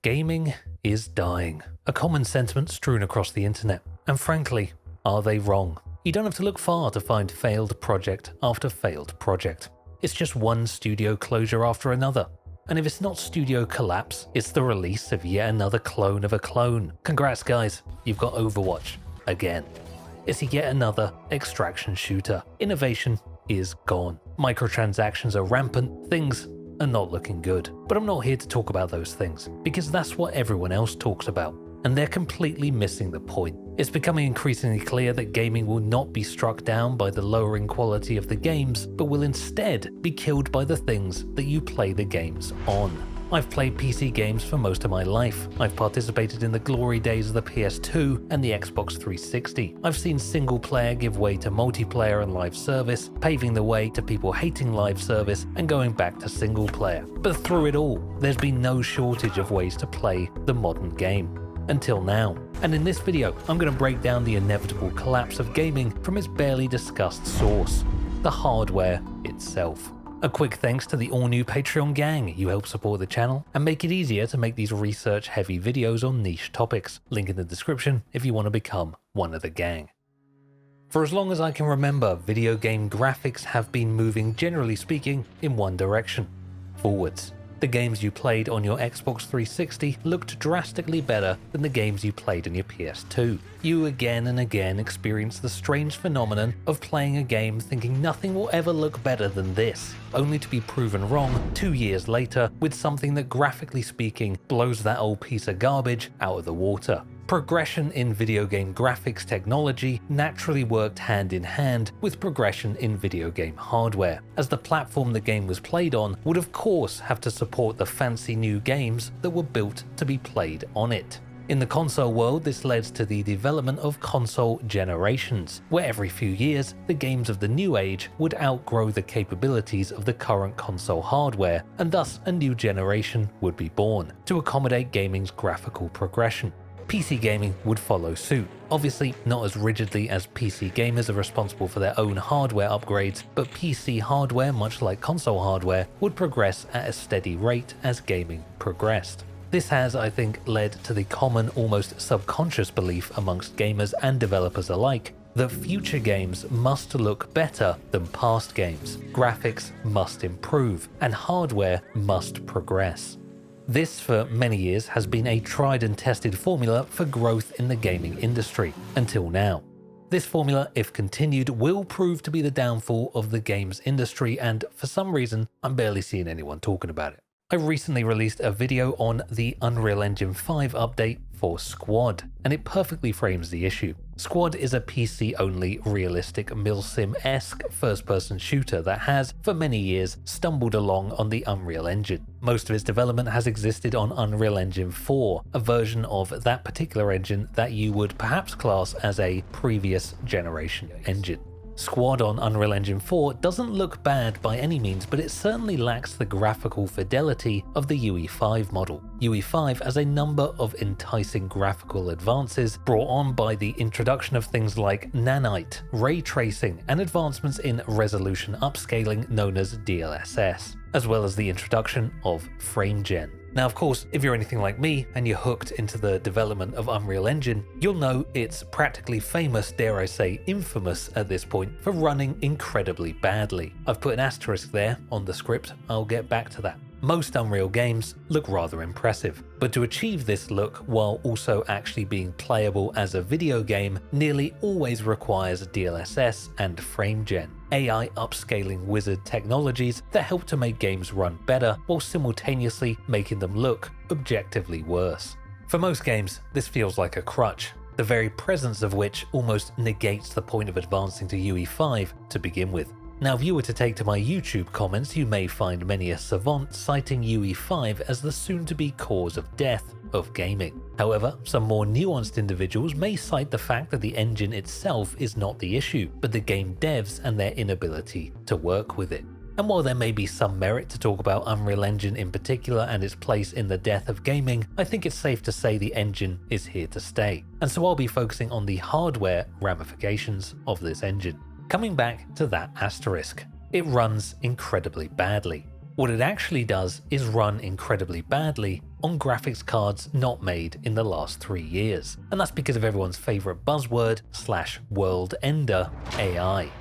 Gaming is dying. A common sentiment strewn across the internet. And frankly, are they wrong? You don't have to look far to find failed project after failed project. It's just one studio closure after another. And if it's not studio collapse, it's the release of yet another clone of a clone. Congrats guys, you've got Overwatch again. It's yet another extraction shooter. Innovation is gone. Microtransactions are rampant, things are not looking good. But I'm not here to talk about those things, because that's what everyone else talks about. And they're completely missing the point. It's becoming increasingly clear that gaming will not be struck down by the lowering quality of the games, but will instead be killed by the things that you play the games on. I've played PC games for most of my life. I've participated in the glory days of the PS2 and the Xbox 360. I've seen single player give way to multiplayer and live service, paving the way to people hating live service and going back to single player. But through it all, there's been no shortage of ways to play the modern game. Until now. And in this video, I'm going to break down the inevitable collapse of gaming from its barely discussed source, the hardware itself. A quick thanks to the all-new Patreon gang. You help support the channel and make it easier to make these research-heavy videos on niche topics. Link in the description if you want to become one of the gang. For as long as I can remember, video game graphics have been moving, generally speaking, in one direction, forwards. The games you played on your Xbox 360 looked drastically better than the games you played on your PS2. You again and again experienced the strange phenomenon of playing a game thinking nothing will ever look better than this, only to be proven wrong 2 years later with something that, graphically speaking, blows that old piece of garbage out of the water. Progression in video game graphics technology naturally worked hand in hand with progression in video game hardware, as the platform the game was played on would of course have to support the fancy new games that were built to be played on it. In the console world, this led to the development of console generations, where every few years, the games of the new age would outgrow the capabilities of the current console hardware, and thus a new generation would be born, to accommodate gaming's graphical progression. PC gaming would follow suit. Obviously, not as rigidly as PC gamers are responsible for their own hardware upgrades, but PC hardware, much like console hardware, would progress at a steady rate as gaming progressed. This has, I think, led to the common, almost subconscious belief amongst gamers and developers alike that future games must look better than past games, graphics must improve, and hardware must progress. This, for many years, has been a tried and tested formula for growth in the gaming industry, until now. This formula, if continued, will prove to be the downfall of the games industry, and for some reason, I'm barely seeing anyone talking about it. I recently released a video on the Unreal Engine 5 update for Squad, and it perfectly frames the issue. Squad is a PC-only, realistic milsim-esque first-person shooter that has, for many years, stumbled along on the Unreal Engine. Most of its development has existed on Unreal Engine 4, a version of that particular engine that you would perhaps class as a previous generation engine. Squad on Unreal Engine 4 doesn't look bad by any means, but it certainly lacks the graphical fidelity of the UE5 model. UE5 has a number of enticing graphical advances brought on by the introduction of things like nanite, ray tracing, and advancements in resolution upscaling known as DLSS, as well as the introduction of FrameGen. Now, of course, if you're anything like me and you're hooked into the development of Unreal Engine, you'll know it's practically famous, dare I say infamous at this point, for running incredibly badly. I've put an asterisk there on the script, I'll get back to that. Most Unreal games look rather impressive, but to achieve this look while also actually being playable as a video game nearly always requires DLSS and FrameGen, AI upscaling wizard technologies that help to make games run better while simultaneously making them look objectively worse. For most games, this feels like a crutch, the very presence of which almost negates the point of advancing to UE5 to begin with. Now, if you were to take to my YouTube comments, you may find many a savant citing UE5 as the soon-to-be cause of death of gaming. However, some more nuanced individuals may cite the fact that the engine itself is not the issue, but the game devs and their inability to work with it. And while there may be some merit to talk about Unreal Engine in particular and its place in the death of gaming, I think it's safe to say the engine is here to stay. And so I'll be focusing on the hardware ramifications of this engine. Coming back to that asterisk, it runs incredibly badly. What it actually does is run incredibly badly on graphics cards not made in the last 3 years. And that's because of everyone's favorite buzzword / world ender, AI.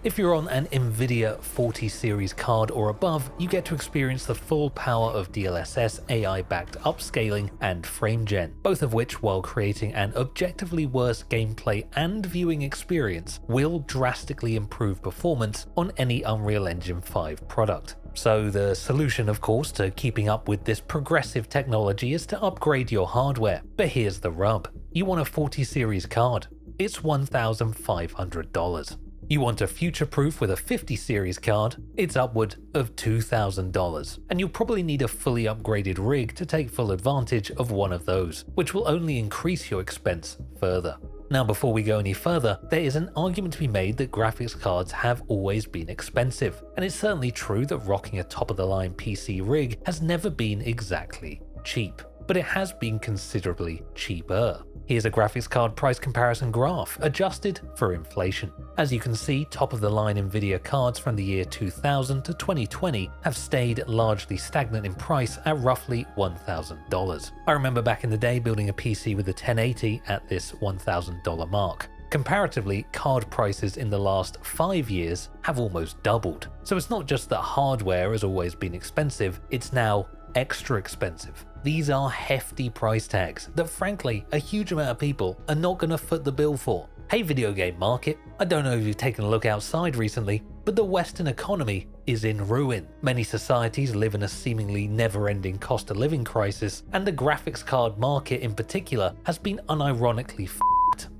If you're on an Nvidia 40 series card or above, you get to experience the full power of DLSS, AI-backed upscaling, and FrameGen, both of which, while creating an objectively worse gameplay and viewing experience, will drastically improve performance on any Unreal Engine 5 product. So the solution, of course, to keeping up with this progressive technology is to upgrade your hardware. But here's the rub. You want a 40 series card. It's $1,500. You want a future-proof with a 50 series card, it's upward of $2,000, and you'll probably need a fully upgraded rig to take full advantage of one of those, which will only increase your expense further. Now, before we go any further, there is an argument to be made that graphics cards have always been expensive, and it's certainly true that rocking a top-of-the-line PC rig has never been exactly cheap, but it has been considerably cheaper. Here's a graphics card price comparison graph, adjusted for inflation. As you can see, top-of-the-line Nvidia cards from the year 2000 to 2020 have stayed largely stagnant in price at roughly $1,000. I remember back in the day building a PC with a 1080 at this $1,000 mark. Comparatively, card prices in the last 5 years have almost doubled. So it's not just that hardware has always been expensive, it's now extra expensive. These are hefty price tags that frankly a huge amount of people are not going to foot the bill for. Hey video game market, I don't know if you've taken a look outside recently, but the Western economy is in ruin. Many societies live in a seemingly never-ending cost of living crisis, and the graphics card market in particular has been unironically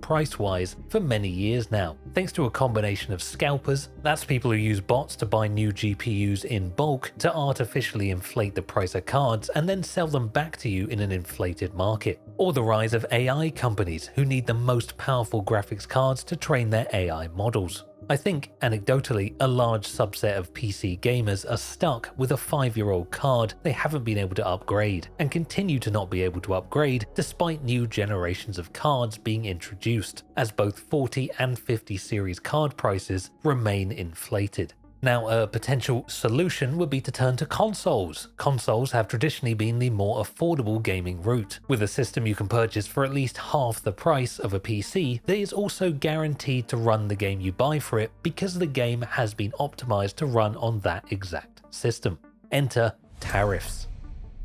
price-wise for many years now, thanks to a combination of scalpers, that's people who use bots to buy new GPUs in bulk to artificially inflate the price of cards and then sell them back to you in an inflated market, or the rise of AI companies who need the most powerful graphics cards to train their AI models. I think, anecdotally, a large subset of PC gamers are stuck with a 5-year-old card they haven't been able to upgrade, and continue to not be able to upgrade despite new generations of cards being introduced, as both 40 and 50 series card prices remain inflated. Now, a potential solution would be to turn to consoles. Consoles have traditionally been the more affordable gaming route, with a system you can purchase for at least half the price of a PC that is also guaranteed to run the game you buy for it because the game has been optimized to run on that exact system. Enter tariffs.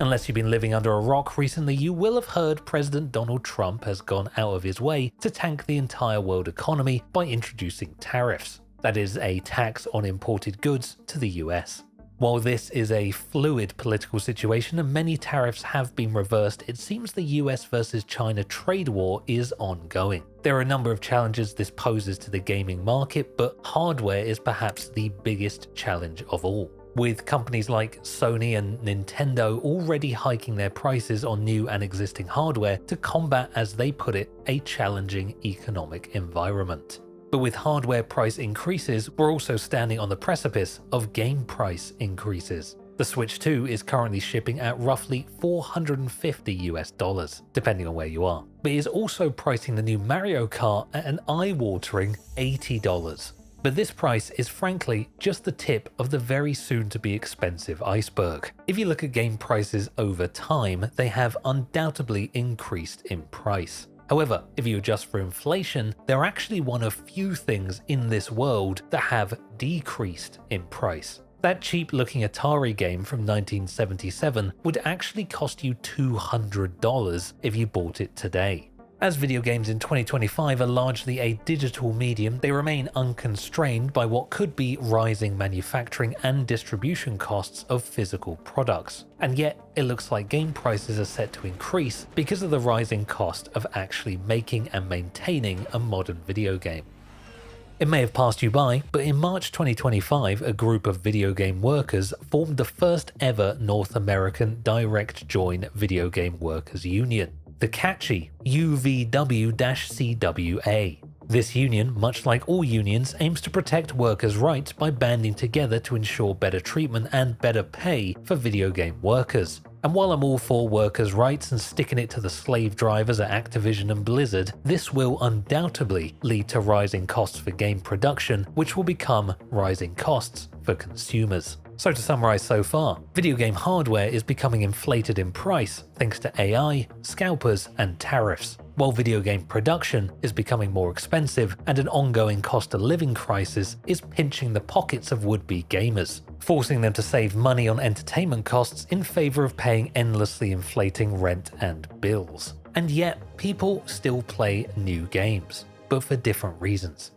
Unless you've been living under a rock recently, you will have heard President Donald Trump has gone out of his way to tank the entire world economy by introducing tariffs. That is, a tax on imported goods to the US. While this is a fluid political situation and many tariffs have been reversed, it seems the US versus China trade war is ongoing. There are a number of challenges this poses to the gaming market, but hardware is perhaps the biggest challenge of all, with companies like Sony and Nintendo already hiking their prices on new and existing hardware to combat, as they put it, a challenging economic environment. But with hardware price increases, we're also standing on the precipice of game price increases. The Switch 2 is currently shipping at roughly $450 depending on where you are, but is also pricing the new Mario Kart at an eye-watering $80. But this price is frankly just the tip of the very soon-to-be expensive iceberg. If you look at game prices over time, they have undoubtedly increased in price. However, if you adjust for inflation, they're actually one of few things in this world that have decreased in price. That cheap-looking Atari game from 1977 would actually cost you $200 if you bought it today. As video games in 2025 are largely a digital medium, they remain unconstrained by what could be rising manufacturing and distribution costs of physical products. And yet, it looks like game prices are set to increase because of the rising cost of actually making and maintaining a modern video game. It may have passed you by, but in March 2025, a group of video game workers formed the first ever North American direct join video game workers union, the catchy UVW-CWA. This union, much like all unions, aims to protect workers' rights by banding together to ensure better treatment and better pay for video game workers. And while I'm all for workers' rights and sticking it to the slave drivers at Activision and Blizzard, this will undoubtedly lead to rising costs for game production, which will become rising costs for consumers. So to summarize so far, video game hardware is becoming inflated in price thanks to AI, scalpers, and tariffs, while video game production is becoming more expensive and an ongoing cost of living crisis is pinching the pockets of would-be gamers, forcing them to save money on entertainment costs in favor of paying endlessly inflating rent and bills. And yet, people still play new games, but for different reasons.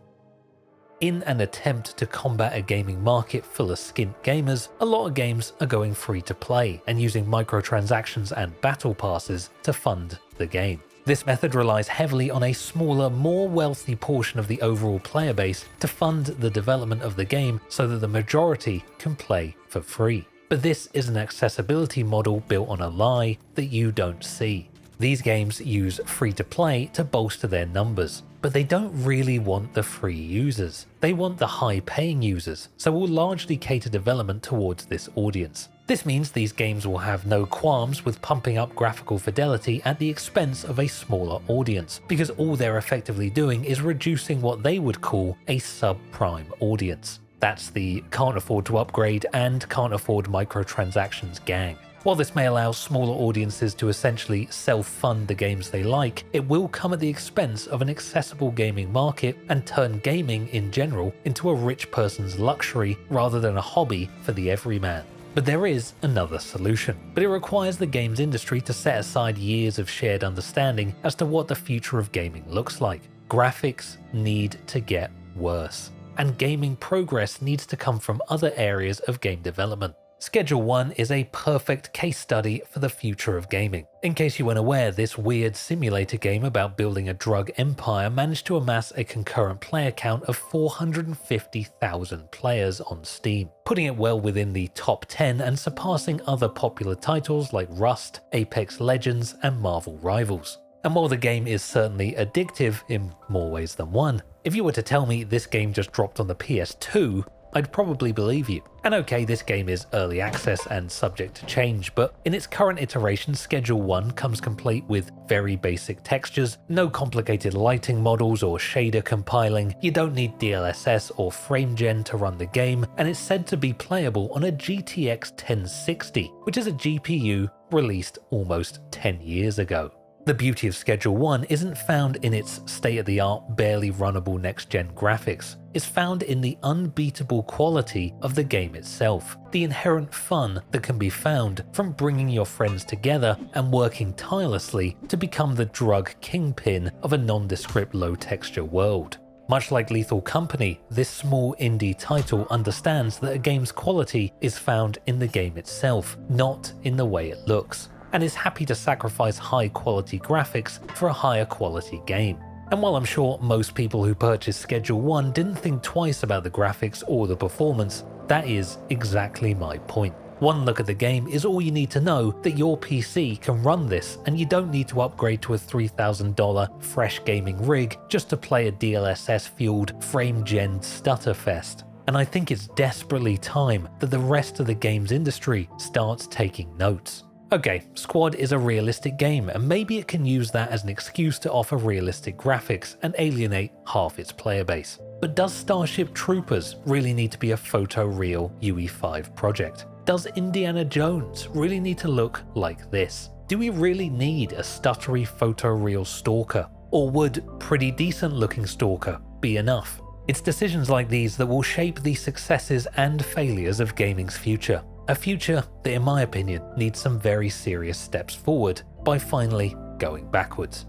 In an attempt to combat a gaming market full of skint gamers, a lot of games are going free to play and using microtransactions and battle passes to fund the game. This method relies heavily on a smaller, more wealthy portion of the overall player base to fund the development of the game so that the majority can play for free. But this is an accessibility model built on a lie that you don't see. These games use free-to-play to bolster their numbers, but they don't really want the free users. They want the high-paying users, so will largely cater development towards this audience. This means these games will have no qualms with pumping up graphical fidelity at the expense of a smaller audience, because all they're effectively doing is reducing what they would call a subprime audience. That's the can't afford to upgrade and can't afford microtransactions gang. While this may allow smaller audiences to essentially self-fund the games they like, it will come at the expense of an accessible gaming market and turn gaming in general into a rich person's luxury rather than a hobby for the everyman. But there is another solution, but it requires the games industry to set aside years of shared understanding as to what the future of gaming looks like. Graphics need to get worse, and gaming progress needs to come from other areas of game development. Schedule 1 is a perfect case study for the future of gaming. In case you weren't aware, this weird simulator game about building a drug empire managed to amass a concurrent player count of 450,000 players on Steam, putting it well within the top 10 and surpassing other popular titles like Rust, Apex Legends, and Marvel Rivals. And while the game is certainly addictive in more ways than one, if you were to tell me this game just dropped on the PS2, I'd probably believe you. And okay, this game is early access and subject to change, but in its current iteration, Schedule 1 comes complete with very basic textures, no complicated lighting models or shader compiling, you don't need DLSS or FrameGen to run the game, and it's said to be playable on a GTX 1060, which is a GPU released almost 10 years ago. The beauty of Schedule 1 isn't found in its state-of-the-art, barely runnable next-gen graphics. It's found in the unbeatable quality of the game itself, the inherent fun that can be found from bringing your friends together and working tirelessly to become the drug kingpin of a nondescript low-texture world. Much like Lethal Company, this small indie title understands that a game's quality is found in the game itself, not in the way it looks, and is happy to sacrifice high-quality graphics for a higher-quality game. And while I'm sure most people who purchased Schedule 1 didn't think twice about the graphics or the performance, that is exactly my point. One look at the game is all you need to know that your PC can run this, and you don't need to upgrade to a $3,000 fresh gaming rig just to play a DLSS-fueled frame-gen stutterfest. And I think it's desperately time that the rest of the games industry starts taking notes. Okay, Squad is a realistic game, and maybe it can use that as an excuse to offer realistic graphics and alienate half its player base. But does Starship Troopers really need to be a photoreal UE5 project? Does Indiana Jones really need to look like this? Do we really need a stuttery photoreal Stalker? Or would pretty decent looking Stalker be enough? It's decisions like these that will shape the successes and failures of gaming's future. A future that, in my opinion, needs some very serious steps forward by finally going backwards.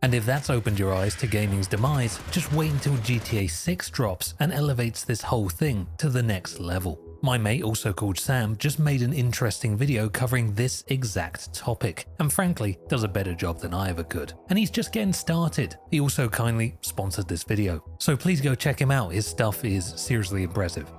And if that's opened your eyes to gaming's demise, just wait until GTA 6 drops and elevates this whole thing to the next level. My mate, also called Sam, just made an interesting video covering this exact topic, and frankly, does a better job than I ever could. And he's just getting started. He also kindly sponsored this video, so please go check him out, his stuff is seriously impressive.